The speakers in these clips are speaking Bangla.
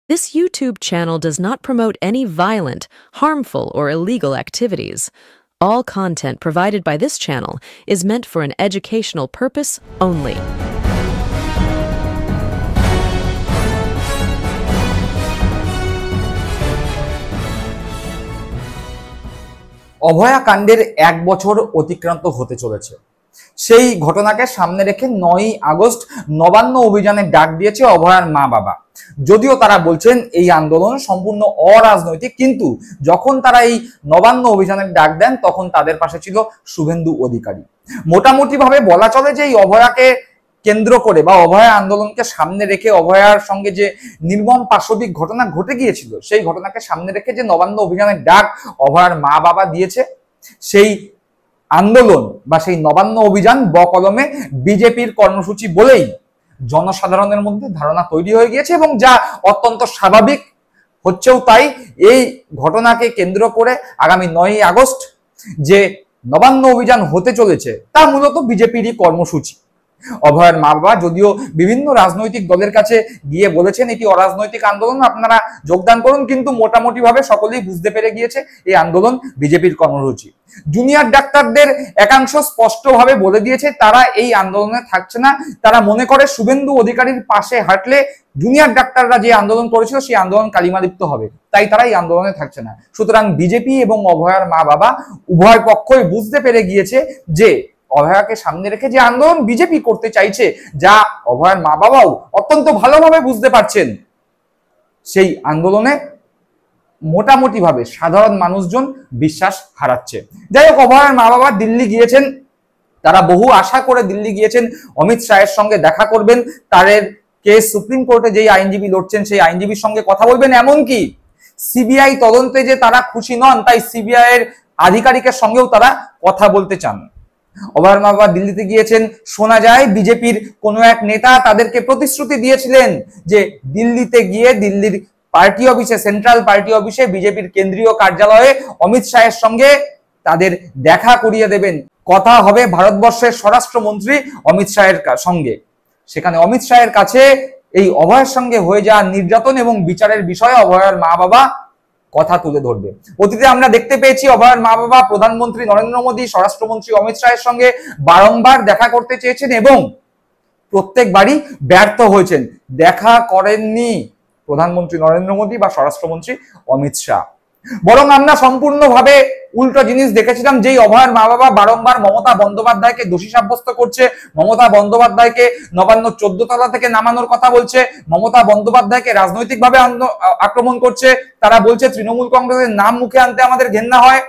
This YouTube channel does not promote any violent, harmful, or illegal activities. All content provided by this channel is meant for an educational purpose only. অভয়া কাণ্ডের 1 বছর অতিক্রান্ত হতে চলেছে। সেই ঘটনাকে সামনে রেখে 9ই আগস্ট নবান্ন অভিযানের ডাক দিয়েছে অভয়ার মা বাবা। যদিও তারা বলছেন এই আন্দোলন সম্পূর্ণ অরাজনৈতিক, কিন্তু যখন তারা এই নবান্ন অভিযানের ডাক দেন তখন তাদের পাশে ছিল শুভেন্দু অধিকারী। মোটামুটি ভাবে বলা চলে যে এই অভয়াকে কেন্দ্র করে বা অভয়া আন্দোলনকে সামনে রেখে অভয়ার সঙ্গে যে নির্মম পাশবিক ঘটনা ঘটে গিয়েছিল সেই ঘটনাকে সামনে রেখে যে নবান্ন অভিযানের ডাক অভয়ার মা বাবা দিয়েছে, সেই আন্দোলন বা সেই নবান্ন অভিযান বকলমে বিজেপির কর্মসূচি বলেই জনসাধারণের মধ্যে ধারণা তৈরি হয়ে গিয়েছে, এবং যা অত্যন্ত স্বাভাবিক হচ্ছেও তাই। এই ঘটনাকে কেন্দ্র করে আগামী 9ই আগস্ট যে নবান্ন অভিযান হতে চলেছে তা মূলত বিজেপিরই কর্মসূচি। অভয়ার মা বাবা যদিও বিভিন্ন রাজনৈতিক দলের কাছে গিয়ে বলেছেন এটি অরাজনৈতিক আন্দোলন, আপনারা যোগদান করুন, কিন্তু মোটামুটি ভাবে সকলেই বুঝতে পেরে গিয়েছে এই আন্দোলন বিজেপির কর্মসূচি। জুনিয়র ডাক্তারদের একাংশ স্পষ্টভাবে বলে দিয়েছে তারা এই আন্দোলনে থাকছে না। তারা মনে করে শুভেন্দু অধিকারীর পাশে হাঁটলে জুনিয়র ডাক্তাররা যে আন্দোলন করেছিল সেই আন্দোলন কালিমালিপ্ত হবে, তাই তারা এই আন্দোলনে থাকছে না। সুতরাং বিজেপি এবং অভয়ার মা বাবা উভয় পক্ষই বুঝতে পেরে গিয়েছে যে অভয়াকে সামনে রেখে যে আন্দোলন বিজেপি করতে চাইছে, যা অভয়ার মা বাবাও অত্যন্ত ভালোভাবে বুঝতে পারছেন, সেই আন্দোলনে মোটামুটি ভাবে সাধারণ মানুষজন বিশ্বাস হারাচ্ছে। যাই হোক, অভয়ার মা বাবা দিল্লি গিয়েছেন, তারা বহু আশা করে দিল্লি গিয়েছেন অমিত শাহের সঙ্গে দেখা করবেন, তাদের কেস সুপ্রিম কোর্টে যেই আইনজীবী লড়ছেন সেই আইনজীবীর সঙ্গে কথা বলবেন। এমনকি সিবিআই তদন্তে যে তারা খুশি নন, তাই সিবিআই এর আধিকারিকের সঙ্গেও তারা কথা বলতে চান। অভয়ার মা বাবা দিল্লিতে গিয়েছেন। শোনা যায় বিজেপির কোনো এক নেতা তাদেরকে প্রতিশ্রুতি দিয়েছিলেন যে দিল্লিতে গিয়ে দিল্লির পার্টি অফিসে, সেন্ট্রাল পার্টি অফিসে, বিজেপির কেন্দ্রীয় কার্যালয়ে অমিত শাহের সঙ্গে তাদের দেখা করিয়ে দেবেন। কথা হবে ভারতবর্ষের স্বরাষ্ট্রমন্ত্রী অমিত শাহের সঙ্গে। সেখানে অমিত শাহের কাছে এই অভয়ের সঙ্গে হয়ে যাওয়া নির্যাতন এবং বিচারের বিষয়ে অভয়ার মা বাবা কথা তুলে ধরবে। অতীতে আমরা দেখতে পেয়েছি অভয়ার মা বাবা প্রধানমন্ত্রী নরেন্দ্র মোদী, স্বরাষ্ট্রমন্ত্রী অমিত শাহের সঙ্গে বারংবার দেখা করতে চেয়েছেন এবং প্রত্যেকবারই ব্যর্থ হয়েছেন। দেখা করেননি প্রধানমন্ত্রী নরেন্দ্র মোদী বা স্বরাষ্ট্রমন্ত্রী অমিত শাহ। বরং আমরা সম্পূর্ণভাবে উল্টো জিনিস দেখেছিলাম, যেই অভয়ার মা বাবা বারংবার মমতা বন্দ্যোপাধ্যায়কে দোষী সাব্যস্ত করছে, মমতা বন্দ্যোপাধ্যায়কে নবান্ন 14 তলা থেকে নামানোর কথা বলছে, মমতা বন্দ্যোপাধ্যায়কে রাজনৈতিকভাবে আক্রমণ করছে, তারা বলছে তৃণমূল কংগ্রেসের নাম মুখে আনতে আমাদের ঘেন্না হয়।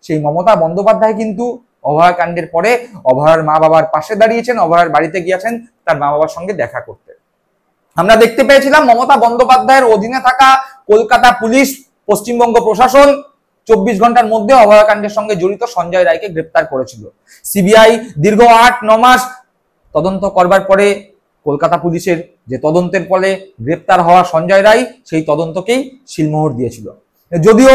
সেই মমতা বন্দ্যোপাধ্যায় কিন্তু অভয়া কাণ্ডের পরে অভয়ার মা বাবার পাশে দাঁড়িয়েছেন, অভয়ার বাড়িতে গিয়েছেন তার মা বাবার সঙ্গে দেখা করতে। আমরা দেখতে পেয়েছিলাম মমতা বন্দ্যোপাধ্যায়ের অধীনে থাকা কলকাতা পুলিশ, পশ্চিমবঙ্গ প্রশাসন 24 ঘন্টার মধ্যে অভয়া কাণ্ডের সঙ্গে জড়িত সঞ্জয় রায়কে গ্রেপ্তার করেছিল। সিবিআই দীর্ঘ 8-9 মাস তদন্ত করবার পরে কলকাতা পুলিশের যে তদন্তের ফলে গ্রেপ্তার হওয়া সঞ্জয় রায় সেই তদন্তকেই সিলমোহর দিয়েছিল। যদিও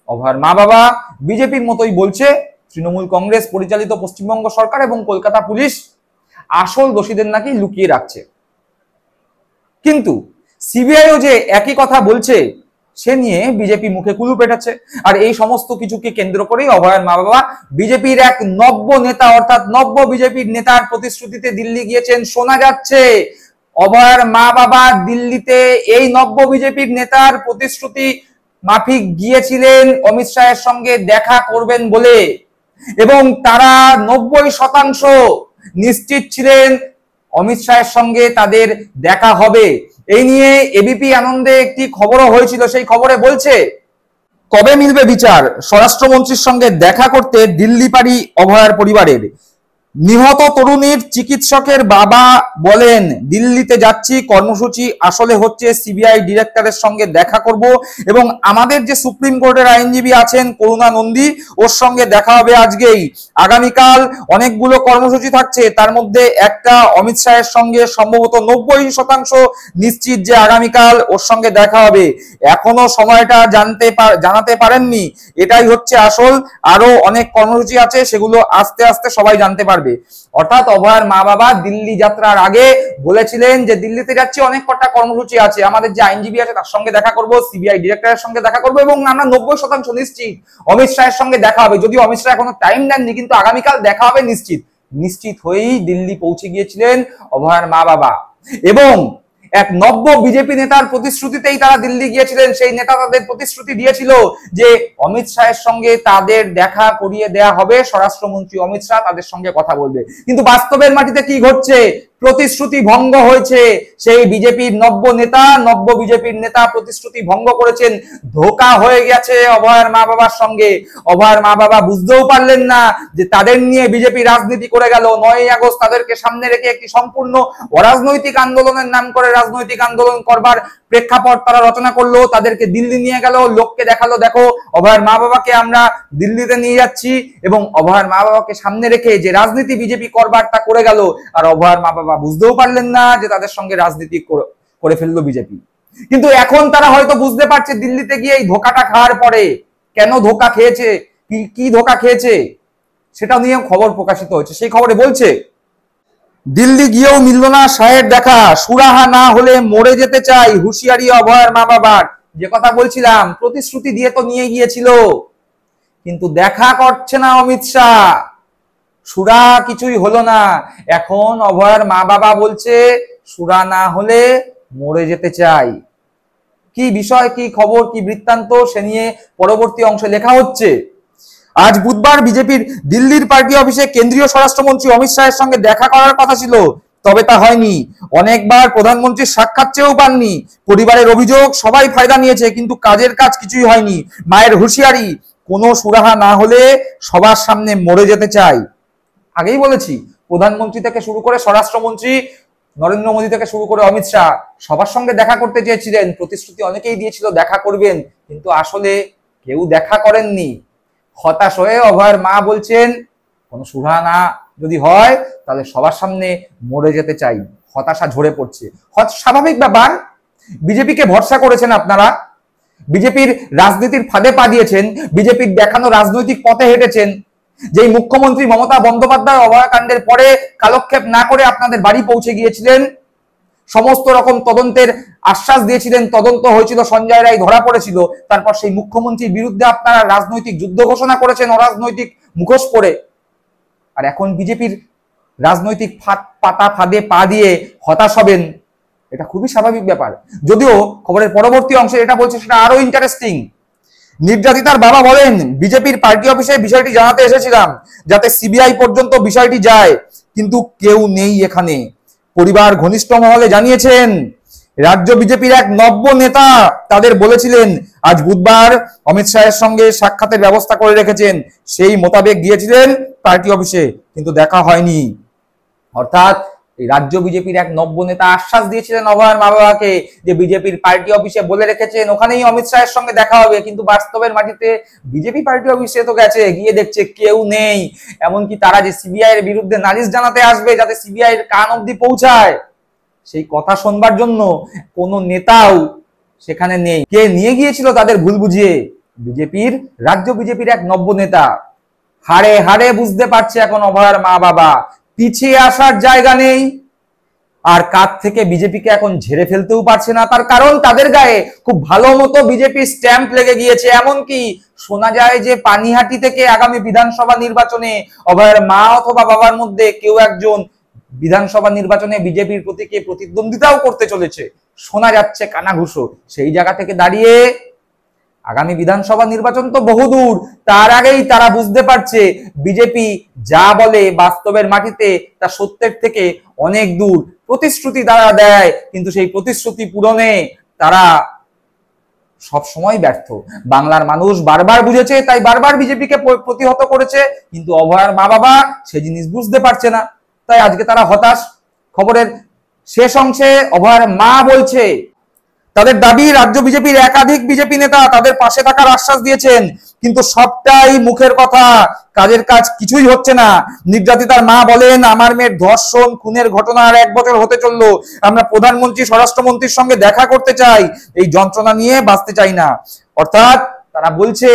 অভয়ার মা বাবা বিজেপির মতোই বলছে তৃণমূল কংগ্রেস পরিচালিত পশ্চিমবঙ্গ সরকার এবং কলকাতা পুলিশ আসল দোষীদের নাকি লুকিয়ে রাখছে, কিন্তু সিবিআইও যে একই কথা বলছে সে নিয়ে বিজেপি মুখে কুলু পেটাচ্ছে। আর এই সমস্ত কিছুকে কেন্দ্র করেই অভয়ার মা বাবা বিজেপির এক নব্য নেতা, অর্থাৎ নব্য বিজেপির নেতার প্রতিশ্রুতিতে দিল্লি গিয়েছেন। শোনা যাচ্ছে অভয়ার মা বাবা দিল্লিতে এই নব্য বিজেপির নেতার প্রতিশ্রুতি মাফিক গিয়েছিলেন অমিত শাহের সঙ্গে দেখা করবেন বলে, এবং তারা 90% নিশ্চিত ছিলেন অমিত শাহের সঙ্গে তাদের দেখা হবে। এই নিয়ে এবিপি আনন্দে একটি খবরও হয়েছিল, সেই খবরে বলছে কবে মিলবে বিচার, স্বরাষ্ট্রমন্ত্রীর সঙ্গে দেখা করতে দিল্লি পাড়ি অভয়ার পরিবারের। নিহত তরুণীর চিকিৎসকের বাবা বলেন দিল্লিতে যাচ্ছি, কর্মসূচি আসলে হচ্ছে সিবিআই ডিরেক্টরের সঙ্গে দেখা করব এবং আমাদের যে সুপ্রিম কোর্টের আইনজীবী আছেন করুণা নন্দী, ওর সঙ্গে দেখা হবে আজকেই। আগামীকাল অনেকগুলো কর্মসূচি থাকছে, তার মধ্যে একটা অমিত শাহের সঙ্গে সম্ভবত 90% নিশ্চিত যে আগামীকাল ওর সঙ্গে দেখা হবে। এখনো সময়টা জানাতে পারেননি, এটাই হচ্ছে আসল। আরো অনেক কর্মসূচি আছে, সেগুলো আস্তে আস্তে সবাই জানতে পারবে। পারবে। অর্থাৎ অভয়ার মা বাবা দিল্লি যাত্রার আগে বলেছিলেন যে দিল্লিতে যাচ্ছি, অনেক কটা কর্মসূচি আছে, আমাদের যে আইনজীবী আছে তার সঙ্গে দেখা করব, সিবিআই ডিরেক্টরের সঙ্গে দেখা করব, এবং আমরা 90% নিশ্চিত অমিত শাহের সঙ্গে দেখা হবে। যদিও অমিত শাহ এখনো টাইম দেননি, কিন্তু আগামীকাল দেখা হবে নিশ্চিত হয়েই দিল্লি পৌঁছে গিয়েছিলেন অভয়ার মা বাবা। এবং এক নব্য বিজেপি নেতার প্রতিশ্রুতিতেই তারা দিল্লি গিয়েছিলেন। সেই নেতা তাদের প্রতিশ্রুতি দিয়েছিল যে অমিত শাহের সঙ্গে তাদের দেখা করিয়ে দেয়া হবে, স্বরাষ্ট্রমন্ত্রী অমিত শাহ তাদের সঙ্গে কথা বলবে। কিন্তু বাস্তবের মাটিতে কি ঘটছে? প্রতিশ্রুতি ভঙ্গ হয়েছে। সেই নব্য বিজেপির নেতা প্রতিশ্রুতি ভঙ্গ করেছেন। ধোঁকা হয়ে গেছে অভয়ার মা বাবার সঙ্গে। অভয়ার মা বাবা বুঝতেও পারলেন না যে তাদের নিয়ে বিজেপি রাজনীতি করে গেল। 9ই আগস্ট তাদেরকে সামনে রেখে একটি সম্পূর্ণ অরাজনৈতিক আন্দোলনের নাম করে রাজনৈতিক আন্দোলন করবার প্রেক্ষাপট তারা রচনা করলো। তাদেরকে দিল্লি নিয়ে গেল, লোককে দেখালো, দেখো অভয়ার মা বাবাকে আমরা দিল্লিতে নিয়ে যাচ্ছি, এবং অভয়ার মা বাবাকে সামনে রেখে যে রাজনীতি বিজেপি করবার তা করে গেল। আর অভয়ার মা বাবা বুঝতেও পারলেন না যে তাদের সঙ্গে রাজনীতি করে ফেললো বিজেপি। কিন্তু এখন তারা হয়তো বুঝতে পারছে দিল্লিতে গিয়ে এই ধোকাটা খাওয়ার পরে কেন ধোকা খেয়েছে, কি ধোকা খেয়েছে সেটা নিয়ে খবর প্রকাশিত হয়েছে। সেই খবরে বলছে, দিল্লি গিয়েও মিলল না শাহের দেখা, সুরাহা না হলে মরে যেতে চাই, হুঁশিয়ারি অভয়ার মা বাবার। যে কথা বলছিলাম, প্রতিশ্রুতি দিয়ে তো নিয়ে গিয়েছিল, কিন্তু দেখা করছে না অমিত শাহ, সুরা কিছুই হলো না। এখন অভয়ার মা বাবা বলছে সুরা না হলে মরে যেতে চাই। কি বিষয়, কি খবর, কি বৃত্তান্ত, সে নিয়ে পরবর্তী অংশে লেখা হচ্ছে। আজ বুধবার বিজেপির দিল্লির পার্টি অফিসে কেন্দ্রীয় স্বরাষ্ট্রমন্ত্রী অমিত শাহের সঙ্গে দেখা করার কথা ছিল, তবে তা হয়নি। অনেকবার প্রধানমন্ত্রীর সাক্ষাৎ চেয়েও পাননি। পরিবারের অভিযোগ সবাই ফায়দা নিয়েছে, কিন্তু কাজের কাজ কিছুই হয়নি। মায়ের হুঁশিয়ারি, কোনো সুরাহা না হলে সবার সামনে মরে যেতে চাই। আগেই বলেছি, প্রধানমন্ত্রী থেকে শুরু করে স্বরাষ্ট্রমন্ত্রী নরেন্দ্র মোদী থেকে শুরু করে অমিত শাহ সবার সঙ্গে দেখা করতে চেয়েছিলেন। প্রতিশ্রুতি অনেকেই দিয়েছিল দেখা করবেন, কিন্তু আসলে কেউ দেখা করেননি। হতাশ হয়ে অভয়ের মা বলছেন কোনো সুরাহা না যদি হয় তাহলে সবার সামনে মরে যেতে চাই। হতাশা ঝরে পড়ছে, স্বাভাবিক ব্যাপার। বিজেপিকে ভরসা করেছেন আপনারা, বিজেপির রাজনীতির ফাঁদে পা দিয়েছেন, বিজেপির দেখানো রাজনৈতিক পথে হেঁটেছেন। যেই মুখ্যমন্ত্রী মমতা বন্দ্যোপাধ্যায় অভয়াকাণ্ডের পরে কালক্ষেপ না করে আপনাদের বাড়ি পৌঁছে গিয়েছিলেন, সমস্ত রকম তদন্তের আশ্বাস দিয়েছিলেন, তদন্ত হয়েছিল, সঞ্জয় রায় ধরা পড়েছিল, তারপর সেই মুখ্যমন্ত্রীর বিরুদ্ধে আপনারা রাজনৈতিক যুদ্ধ ঘোষণা করেছেন অরাজনৈতিক মুখোশ পরে। আর এখন বিজেপির রাজনৈতিক ফাঁদে পা দিয়ে হতাশ হবেন, এটা খুবই স্বাভাবিক ব্যাপার। যদিও খবরের পরবর্তী অংশে এটা বলছে, সেটা আরো ইন্টারেস্টিং। নির্যাতিতার বাবা বলেন, বিজেপির পার্টি অফিসে বিষয়টি জানাতে এসেছিলাম যাতে সিবিআই পর্যন্ত বিষয়টি যায়, কিন্তু কেউ নেই এখানে। পরিবার ঘনিষ্ঠ মহলে জানিয়েছেন, রাজ্য বিজেপির এক নব্য নেতা তাদের বলেছিলেন আজ বুধবার অমিত শাহের সঙ্গে সাক্ষাতের ব্যবস্থা করে রেখেছেন। সেই মোতাবেক গিয়েছিলেন পার্টি অফিসে, কিন্তু দেখা হয়নি। অর্থাৎ এই রাজ্য বিজেপির এক নব্য নেতা আশ্বাস দিয়েছিলেন অভয়ার মা বাবাকে যে বিজেপির পার্টি অফিসে বলে রেখেছেন ওখানেই অমিত শাহের সঙ্গে দেখা হবে, কিন্তু বাস্তবের মাটিতে বিজেপি পার্টি অফিসে তো গেছে, গিয়ে দেখছে কেউ নেই। এমনকি তারা যে সিবিআই এর বিরুদ্ধে নালিশ জানাতে আসবে যাতে সিবিআই এর কান অবধি পৌঁছায়, সেই কথা শুনবার জন্য কোনো নেতাও সেখানে নেই। কে নিয়ে গিয়েছিল তাদের ভুল বুঝিয়ে? রাজ্য বিজেপির এক নব্য নেতা। হাড়ে হাড়ে বুঝতে পারছে এখন অভয়ার মা বাবা, পিছিয়ে আসার জায়গা নেই, আর কাঁধ থেকে বিজেপিকে এখন ঝেড়ে ফেলতেও পারছে না। তার কারণ তাদের গায়ে খুব ভালো মতো বিজেপি স্ট্যাম্প লেগে গিয়েছে। এমনকি শোনা যায় যে পানিহাটি থেকে আগামী বিধানসভা নির্বাচনে অভয়ের মা অথবা বাবার মধ্যে কেউ একজন বিধানসভা নির্বাচনে বিজেপির প্রতীকে প্রতিদ্বন্দ্বিতাও করতে চলেছে, শোনা যাচ্ছে কানাঘুষো। সেই জায়গা থেকে দাঁড়িয়ে আগামী বিধানসভা নির্বাচন তো বহুদূর, তার আগেই তারা বুঝতে পারছে বিজেপি যা বলে বাস্তবের মাটিতে তা সত্যের থেকে অনেক দূর। প্রতিশ্রুতি তারা দেয়, কিন্তু সেই প্রতিশ্রুতি পূরণে তারা সব সময় ব্যর্থ। বাংলার মানুষ বারবার বুঝেছে, তাই বারবার বিজেপিকে প্রতিহত করেছে, কিন্তু অভয়ার মা বাবা সে জিনিস বুঝতে পারছে না, তাই আজকে তারা হতাশ। খবরের শেষ অংশে অভয়ার মা বলছে তাদের দাবি রাজ্য বিজেপির একাধিক বিজেপি নেতা তাদের পাশে থাকার আশ্বাস দিয়েছেন, কিন্তু সবটাই মুখের কথা, কাজের কাজ কিছুই হচ্ছে না। নির্যাতিতার মা বলেন, আমার মেয়ের ধর্ষণ খুনের ঘটনার 1 বছর হতে চললো, আমরা প্রধানমন্ত্রী স্বরাষ্ট্রমন্ত্রীর সঙ্গে দেখা করতে চাই, এই যন্ত্রণা নিয়ে বাঁচতে চাই না। অর্থাৎ তারা বলছে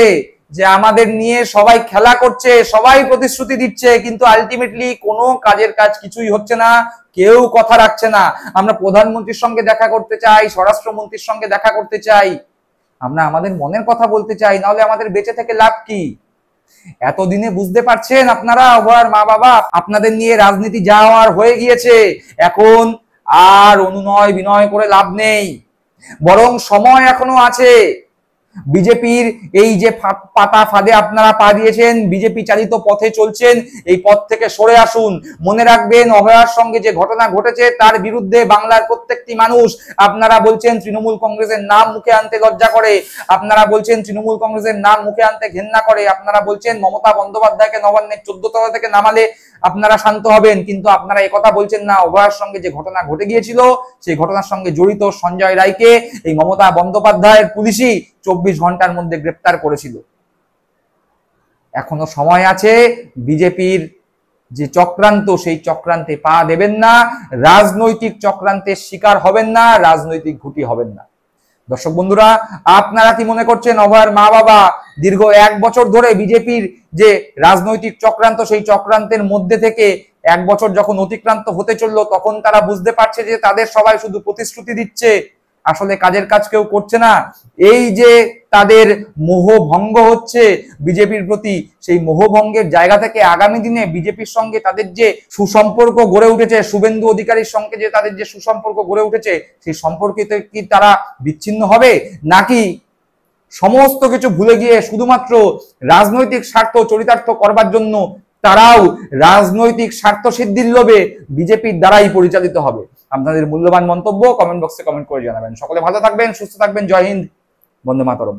যে আমাদের নিয়ে সবাই খেলা করছে, সবাই প্রতিশ্রুতি দিচ্ছে, কিন্তু আলটিমেটলি কোনো কাজের কাজ কিছুই হচ্ছে না, কেউ কথা রাখছে না। আমরা প্রধানমন্ত্রীর সঙ্গে দেখা করতে চাই, স্বরাষ্ট্রমন্ত্রীর সঙ্গে দেখা করতে চাই, আমরা আমাদের মনের কথা বলতে চাই, নাহলে আমাদের বেঁচে থেকে লাভ কি? এতদিনে বুঝতে পারছেন আপনারা, অভয়ার মা বাবা, আপনাদের নিয়ে রাজনীতি যা হওয়ার হয়ে গিয়েছে, এখন আর অনুনয় বিনয় করে লাভ নেই, বরং সময় এখনো আছে। বিজেপির এই যে পাতা ফাঁদে আপনারা পা দিয়েছেন, বিজেপি চালিত পথে চলছেন, এই পথ থেকে সরে আসুন। মনে রাখবেন, অভয়ার সঙ্গে যে ঘটনা ঘটেছে তার বিরুদ্ধে বাংলার প্রত্যেকটি মানুষ, আপনারা বলছেন তৃণমূল কংগ্রেসের নাম মুখে আনতে লজ্জা করে, আপনারা বলছেন তৃণমূল কংগ্রেসের নাম মুখে আনতে ঘেন্না করে, আপনারা বলছেন মমতা বন্দ্যোপাধ্যায়কে নবান্নের 14 তলা থেকে নামালে আপনারা শান্ত হবেন, কিন্তু আপনারা একথা বলছেন না অভয়ার সঙ্গে যে ঘটনা ঘটে গিয়েছিল সেই ঘটনার সঙ্গে জড়িত সঞ্জয় রায়কে এই মমতা বন্দ্যোপাধ্যায়ের পুলিশই 24 ঘন্টার মধ্যে গ্রেপ্তার করেছিল। এখনো সময় আছে, বিজেপির যে চক্রান্ত সেই চক্রান্তে পা দেবেন না, রাজনৈতিক চক্রান্তের শিকার হবেন না, রাজনৈতিক ঘুঁটি হবেন না। দর্শক বন্ধুরা, আপনারা কি মনে করছেন অভয়ার মা বাবা দীর্ঘ 1 বছর ধরে বিজেপির যে রাজনৈতিক চক্রান্ত সেই চক্রান্তের মধ্যে থেকে 1 বছর যখন অতিক্রান্ত হতে চললো তখন তারা বুঝতে পারছে যে তাদের সবাই শুধু প্রতিশ্রুতি দিচ্ছে, আসলে কাজের কাজ কেউ করছে না? এই যে তাদের মোহভঙ্গ হচ্ছে বিজেপির প্রতি, সেই মোহভঙ্গের জায়গা থেকে আগামী দিনে বিজেপির সঙ্গে তাদের যে সুসম্পর্ক গড়ে উঠেছে, শুভেন্দু অধিকারীর সঙ্গে যে তাদের যে সুসম্পর্ক গড়ে উঠেছে, সেই সম্পর্কিত কি তারা বিচ্ছিন্ন হবে, নাকি সমস্ত কিছু ভুলে গিয়ে শুধুমাত্র রাজনৈতিক স্বার্থ চরিতার্থ করবার জন্য তারাও রাজনৈতিক স্বার্থ সিদ্ধির লোভে বিজেপির দ্বারাই পরিচালিত হবে? আপনাদের মূল্যবান মন্তব্য কমেন্ট বক্সে কমেন্ট করে জানাবেন। সকলে ভালো থাকবেন, সুস্থ থাকবেন। জয় হিন্দ, বন্দে মাতরম।